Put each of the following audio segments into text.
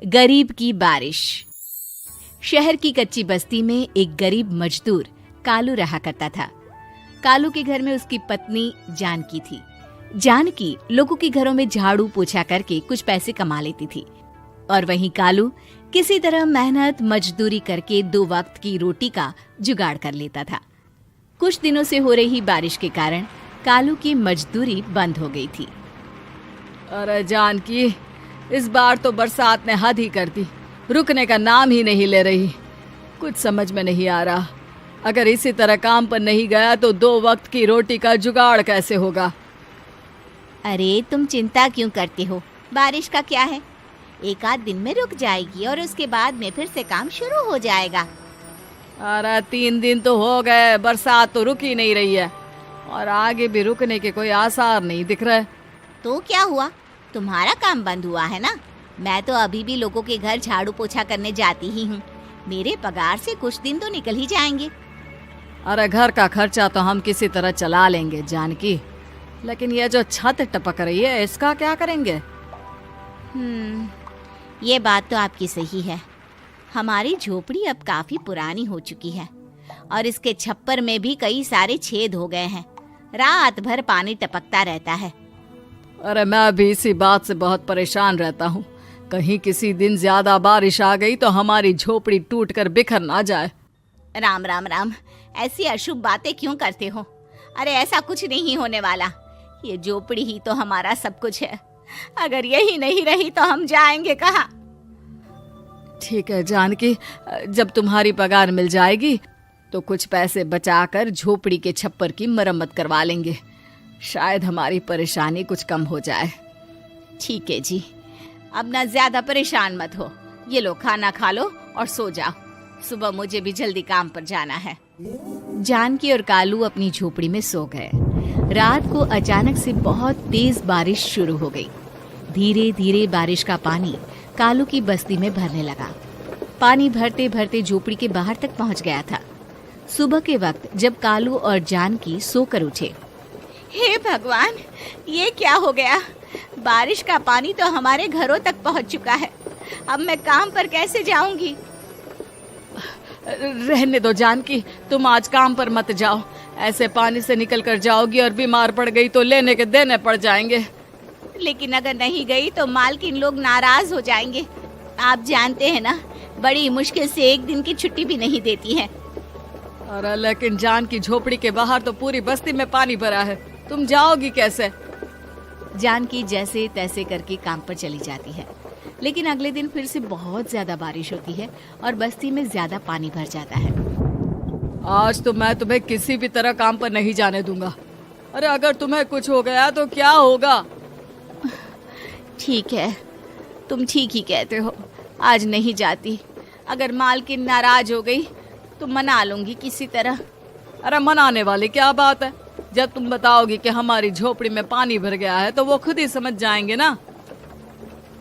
गरीब की बारिश। शहर की कच्ची बस्ती में एक गरीब मजदूर कालू रहा करता था। कालू के घर में उसकी पत्नी जानकी थी। जानकी लोगों के घरों में झाड़ू पोछा करके कुछ पैसे कमा लेती थी और वहीं कालू किसी तरह मेहनत मजदूरी करके 2 वक्त की रोटी का जुगाड़ कर लेता था। कुछ दिनों से हो रही बारिश के कारण कालू की मजदूरी बंद हो गई थी। अरे जानकी, इस बार तो बरसात ने हद ही कर दी, रुकने का नाम ही नहीं ले रही। कुछ समझ में नहीं आ रहा, अगर इसी तरह काम पर नहीं गया तो 2 वक्त की रोटी का जुगाड़ कैसे होगा। अरे तुम चिंता क्यों करते हो, बारिश का क्या है, 1 आध दिन में रुक जाएगी और उसके बाद में फिर से काम शुरू हो जाएगा। अरे 3 दिन तो हो गए, बरसात तो रुक ही नहीं रही है और आगे भी रुकने के कोई आसार नहीं दिख रहे। तो क्या हुआ, तुम्हारा काम बंद हुआ है ना? मैं तो अभी भी लोगों के घर झाड़ू पोछा करने जाती ही हूँ। मेरे पगार से कुछ दिन तो निकल ही जाएंगे। अरे घर का खर्चा तो हम किसी तरह चला लेंगे जानकी, लेकिन ये जो छत टपक रही है इसका क्या करेंगे? ये बात तो आपकी सही है। हमारी झोपड़ी अब काफी पुरानी हो चुकी है और इसके छप्पर में भी कई सारे छेद हो गए हैं। रात भर पानी टपकता रहता है। अरे मैं भी इसी बात से बहुत परेशान रहता हूँ। कहीं किसी दिन ज्यादा बारिश आ गई तो हमारी झोपड़ी टूटकर बिखर ना जाए। राम राम राम, ऐसी अशुभ बातें क्यों करते हो? अरे ऐसा कुछ नहीं होने वाला। ये झोपड़ी ही तो हमारा सब कुछ है। अगर यही नहीं रही तो हम जाएंगे कहाँ? ठीक है जानकी, जब तुम्हारी पगार मिल जाएगी तो कुछ पैसे बचाकर झोपड़ी के छप्पर की मरम्मत करवा लेंगे। शायद हमारी परेशानी कुछ कम हो जाए। ठीक है जी, अब ना ज्यादा परेशान मत हो। ये लो, खाना खा लो और सो जाओ। सुबह मुझे भी जल्दी काम पर जाना है। जानकी और कालू अपनी झोपड़ी में सो गए। रात को अचानक से बहुत तेज बारिश शुरू हो गई। धीरे धीरे बारिश का पानी कालू की बस्ती में भरने लगा। पानी भरते भरते झोपड़ी के बाहर तक पहुंच गया था। सुबह के वक्त जब कालू और जानकी सोकर उठे, हे भगवान, ये क्या हो गया? बारिश का पानी तो हमारे घरों तक पहुंच चुका है। अब मैं काम पर कैसे जाऊंगी? रहने दो जानकी, तुम आज काम पर मत जाओ। ऐसे पानी से निकल कर जाओगी और बीमार पड़ गई तो लेने के देने पड़ जाएंगे। लेकिन अगर नहीं गई तो मालकिन लोग नाराज हो जाएंगे। आप जानते हैं ना, बड़ी मुश्किल से 1 दिन की छुट्टी भी नहीं देती है। अरे लेकिन जानकी, झोपड़ी के बाहर तो पूरी बस्ती में पानी भरा है, तुम जाओगी कैसे? जानकी जैसे तैसे करके काम पर चली जाती है, लेकिन अगले दिन फिर से बहुत ज्यादा बारिश होती है और बस्ती में ज्यादा पानी भर जाता है। आज तो मैं तुम्हें किसी भी तरह काम पर नहीं जाने दूंगा। अरे अगर तुम्हें कुछ हो गया तो क्या होगा? ठीक है, तुम ठीक ही कहते हो, आज नहीं जाती। अगर मालकिन नाराज हो गई तो मना लूंगी किसी तरह। अरे मनाने वाली क्या बात है? जब तुम बताओगी कि हमारी झोपड़ी में पानी भर गया है तो वो खुद ही समझ जाएंगे ना।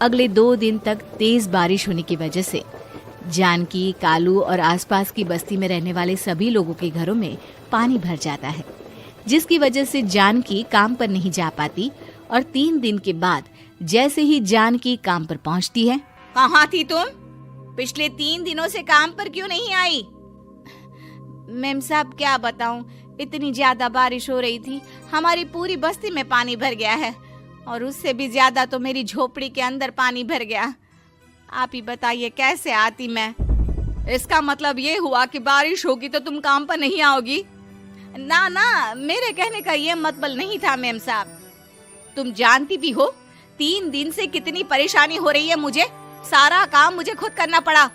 अगले 2 दिन तक तेज बारिश होने की वजह से जानकी, कालू और आसपास की बस्ती में रहने वाले सभी लोगों के घरों में पानी भर जाता है, जिसकी वजह से जानकी काम पर नहीं जा पाती। और 3 दिन के बाद जैसे ही जानकी काम पर पहुंचती है, कहाँ थी तुम? पिछले 3 दिनों से काम पर क्यों नहीं आई? मैम साहब, क्या बताऊं, इतनी ज्यादा बारिश हो रही थी, हमारी पूरी बस्ती में पानी भर गया है और उससे भी ज्यादा तो मेरी झोपड़ी के अंदर पानी भर गया। आप ही बताइए कैसे आती मैं? इसका मतलब ये हुआ कि बारिश होगी तो तुम काम पर नहीं आओगी? ना ना, मेरे कहने का ये मतलब नहीं था मैम साहब। तुम जानती भी हो 3 दिन से कितनी परेशानी हो रही है मुझे। सारा काम मुझे खुद करना पड़ा।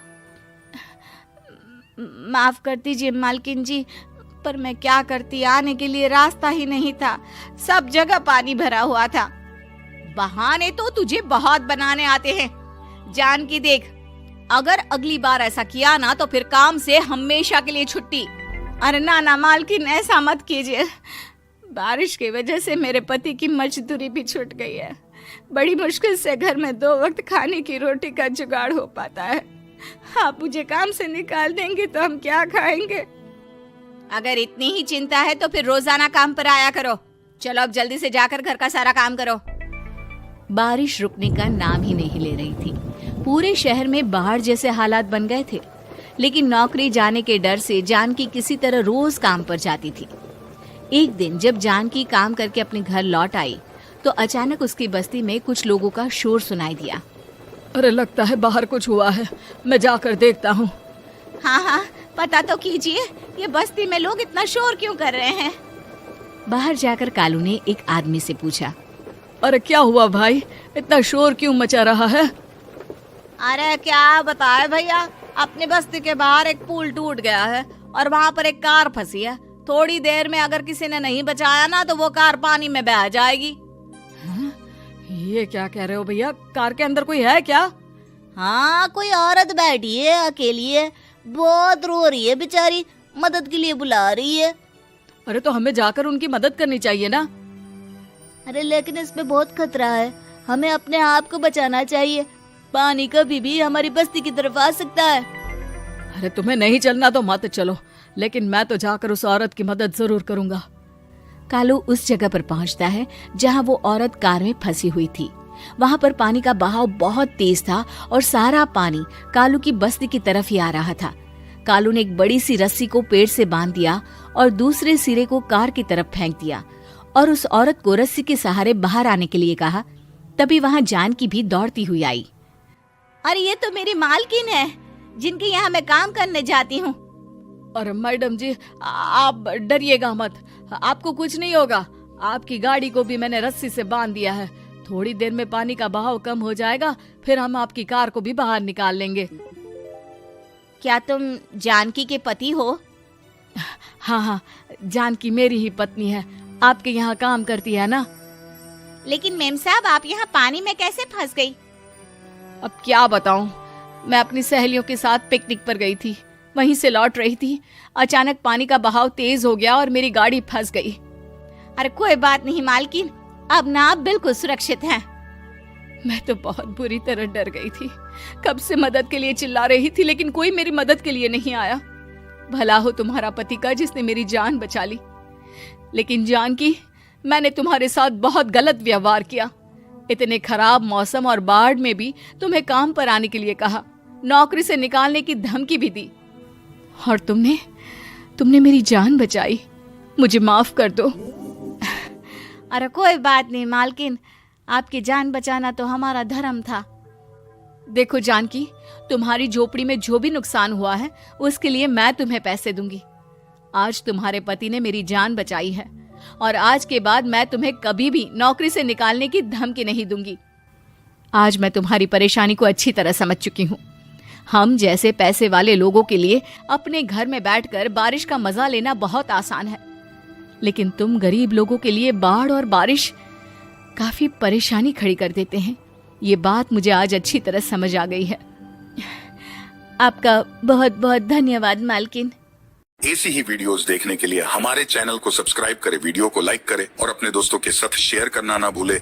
माफ कर दीजिए मालकिन जी, पर मैं क्या करती, आने के लिए रास्ता ही नहीं था, सब जगह पानी भरा हुआ था। बहाने तो तुझे बहुत बनाने आते हैं। जानकी देख, अगर अगली बार ऐसा किया ना तो फिर काम से हमेशा के लिए छुट्टी। अरे ना ना मालकिन, ऐसा मत कीजिए। बारिश की वजह से मेरे पति की मजदूरी भी छूट गई है। बड़ी मुश्किल से घर में 2 वक्त खाने की रोटी का जुगाड़ हो पाता है। आप मुझे काम से निकाल देंगे तो हम क्या खाएंगे? अगर इतनी ही चिंता है तो फिर रोजाना काम पर आया करो। चलो अब जल्दी से जाकर घर का सारा काम करो। बारिश रुकने का नाम ही नहीं ले रही थी। पूरे शहर में बाढ़ जैसे हालात बन गए थे। लेकिन नौकरी जाने के डर से जानकी किसी तरह रोज काम पर जाती थी। एक दिन जब जानकी काम करके अपने घर लौट आई तो अचानक उसकी बस्ती में कुछ लोगों का शोर सुनाई दिया। अरे लगता है बाहर कुछ हुआ है, मैं जाकर देखता हूँ। हाँ हाँ, पता तो कीजिए, ये बस्ती में लोग इतना शोर क्यों कर रहे हैं। बाहर जाकर कालू ने एक आदमी से पूछा, अरे क्या हुआ भाई, इतना शोर क्यों मचा रहा है? अरे क्या बताए भैया, अपने बस्ती के बाहर एक पुल टूट गया है और वहाँ पर एक कार फंसी है। थोड़ी देर में अगर किसी ने नहीं बचाया ना तो वो कार पानी में बह जाएगी। हाँ? ये क्या कह रहे हो भैया, कार के अंदर कोई है क्या? हाँ, कोई औरत बैठी है, अकेली है, बहुत रो रही है बेचारी, मदद के लिए बुला रही है। अरे तो हमें जाकर उनकी मदद करनी चाहिए ना। अरे लेकिन इसमें बहुत खतरा है, हमें अपने आप को बचाना चाहिए। पानी कभी भी हमारी बस्ती की तरफ आ सकता है। अरे तुम्हें नहीं चलना तो मत चलो, लेकिन मैं तो जाकर उस औरत की मदद जरूर करूंगा। कालू उस जगह पर पहुंचता है जहां वो औरत कार में फंसी हुई थी। वहां पर पानी का बहाव बहुत तेज था और सारा पानी कालू की बस्ती की तरफ ही आ रहा था। कालू ने एक बड़ी सी रस्सी को पेड़ से बांध दिया और दूसरे सिरे को कार की तरफ फेंक दिया और उस औरत को रस्सी के सहारे बाहर आने के लिए कहा। तभी वहां जानकी भी दौड़ती हुई आई। अरे ये तो मेरी मालकिन है, जिनके यहाँ मैं काम करने जाती हूँ। अरे मैडम जी, आप डरिएगा मत, आपको कुछ नहीं होगा। आपकी गाड़ी को भी मैंने रस्सी से बांध दिया है। थोड़ी देर में पानी का बहाव कम हो जाएगा, फिर हम आपकी कार को भी बाहर निकाल लेंगे। क्या तुम जानकी के पति हो? हाँ हाँ, जानकी मेरी ही पत्नी है, आपके यहाँ काम करती है ना। लेकिन मेम साहब, आप यहाँ पानी में कैसे फंस गई? अब क्या बताऊं, मैं अपनी सहेलियों के साथ पिकनिक पर गई थी, वहीं से लौट रही थी। अचानक पानी का बहाव तेज हो गया और मेरी गाड़ी फंस गई। अरे कोई बात नहीं मालकिन, अब ना आप बिल्कुल सुरक्षित हैं। मैं तो बहुत बुरी तरह डर गई थी, कब से मदद के लिए चिल्ला रही थी, लेकिन कोई मेरी मदद के लिए नहीं आया। भला हो तुम्हारा पति का जिसने मेरी जान बचा ली। लेकिन जानकी, मैंने तुम्हारे साथ बहुत गलत व्यवहार किया। इतने खराब मौसम और बाढ़ में भी तुम्हें काम पर आने के लिए कहा, नौकरी से निकालने की धमकी भी दी, और तुमने मेरी जान बचाई। मुझे माफ कर दो। अरे कोई बात नहीं मालकिन, आपकी जान बचाना तो हमारा धर्म था। देखो जानकी, तुम्हारी झोपड़ी में जो भी नुकसान हुआ है उसके लिए मैं तुम्हें पैसे दूंगी। आज तुम्हारे पति ने मेरी जान बचाई है और आज के बाद मैं तुम्हें कभी भी नौकरी से निकालने की धमकी नहीं दूंगी। आज मैं तुम्हारी परेशानी को अच्छी तरह समझ चुकी हूँ। हम जैसे पैसे वाले लोगों के लिए अपने घर में बैठकर बारिश का मजा लेना बहुत आसान है, लेकिन तुम गरीब लोगों के लिए बाढ़ और बारिश काफी परेशानी खड़ी कर देते हैं। ये बात मुझे आज अच्छी तरह समझ आ गई है। आपका बहुत बहुत धन्यवाद मालकिन। ऐसी ही वीडियोस देखने के लिए हमारे चैनल को सब्सक्राइब करें, वीडियो को लाइक करें और अपने दोस्तों के साथ शेयर करना ना भूले।